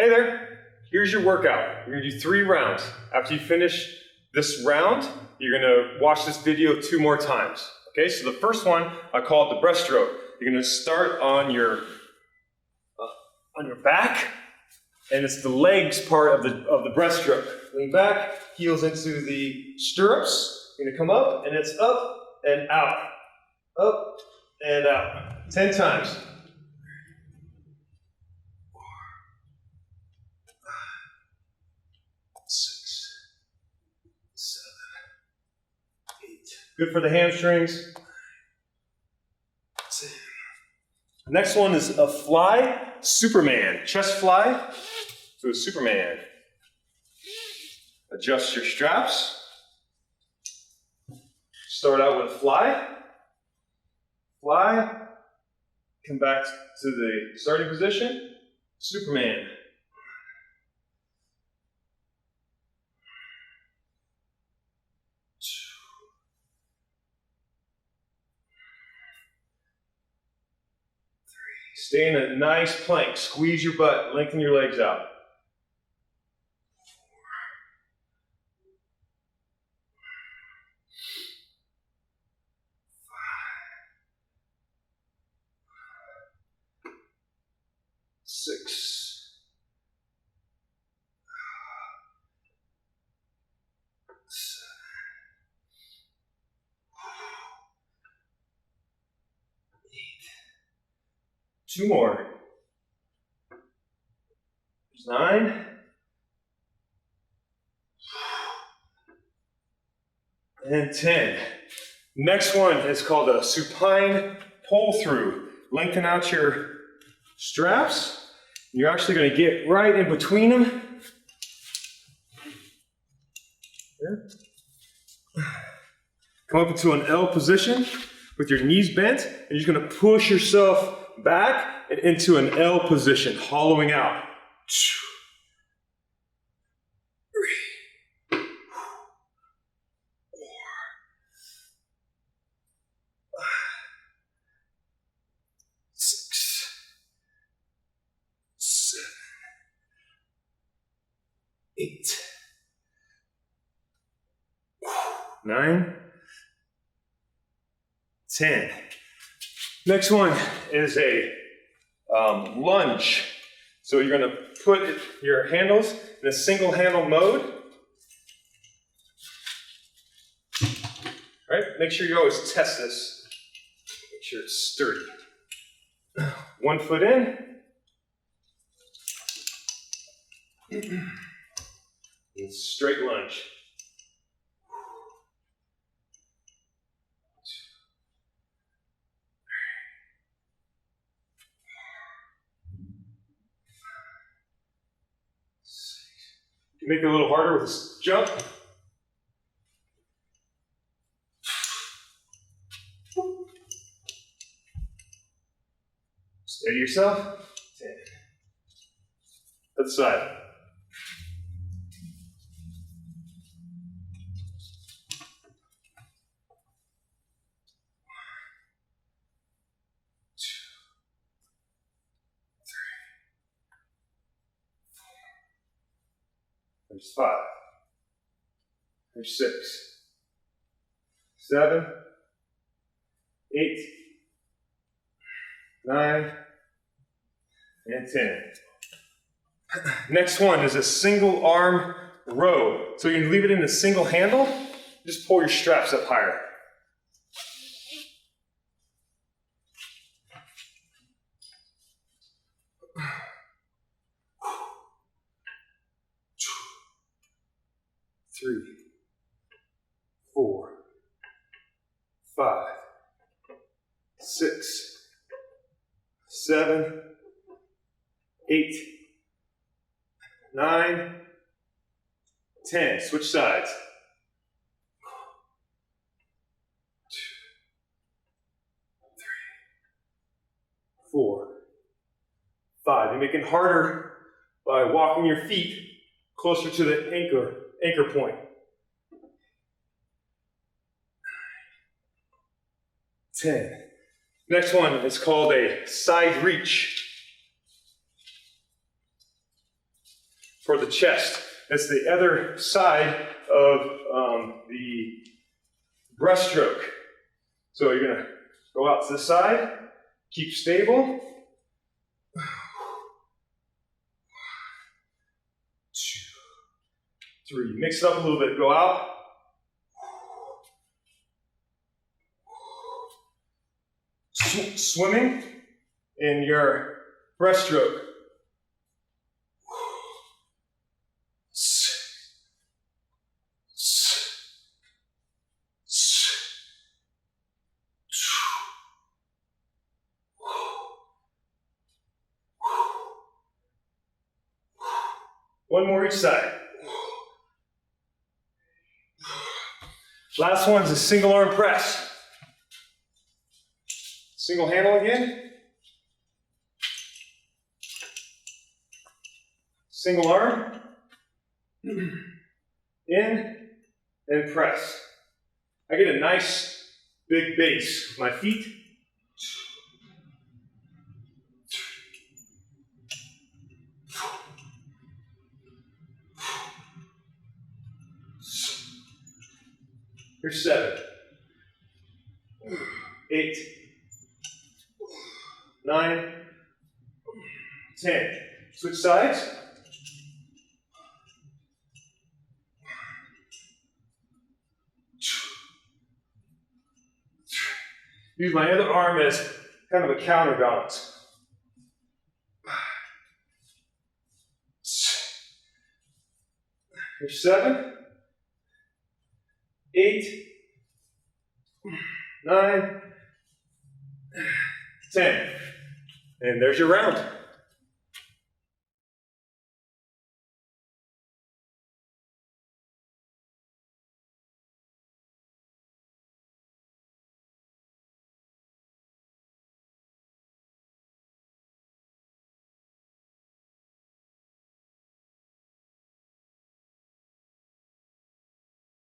Hey there, here's your workout. We're gonna do 3 rounds. After you finish this round, you're gonna watch this video 2 more times. Okay, so the first one, I call it the breaststroke. You're gonna start on your back, and it's the legs part of the breaststroke. Lean back, heels into the stirrups. You're gonna come up, and it's up and out. Up and out. 10 times. 6, 7, 8. Good for the hamstrings. 10. Next one is a fly Superman. Chest fly to a Superman. Adjust your straps. Start out with a fly. Fly. Come back to the starting position. Superman. 3. Stay in a nice plank. Squeeze your butt. Lengthen your legs out. 4. 6. 7. 8. 2 more. 9. And 10. Next one is called a supine pull-through. Lengthen out your straps. You're actually going to get right in between them. Here. Come up into an L position with your knees bent, and you're just going to push yourself back and into an L position, hollowing out. 3, 4, 5, 6, 7, 8, 9, 10. Next one is a lunge. So you're going to put your handles in a single handle mode. All right, make sure you always test this. Make sure it's sturdy. 1 foot in. And straight lunge. 6. Make it a little harder with this jump. Steady yourself. 10. Other side. 2, 3, 4. There's 5. There's 6. 7. 8. 9. And 10. Next one is a single arm row. So you can leave it in a single handle, just pull your straps up higher. Three, 4, 5, 6, 7, 8, 9, 10. Switch sides. 2, 3, 4, 5. You make it harder by walking your feet closer to the anchor point. 10. Next one is called a side reach. for the chest. That's the other side of the breaststroke. So you're gonna go out to the side, keep stable. 2, 3, mix it up a little bit, go out. Swimming in your breaststroke. One more each side. Last one's a single arm press. Single handle again. Single arm. In and press. I get a nice big base with my feet. Here's 7, 8, 9, 10. Switch sides. Use my other arm as kind of a counterbalance. Here's 7, 8, 9, 10. And there's your round.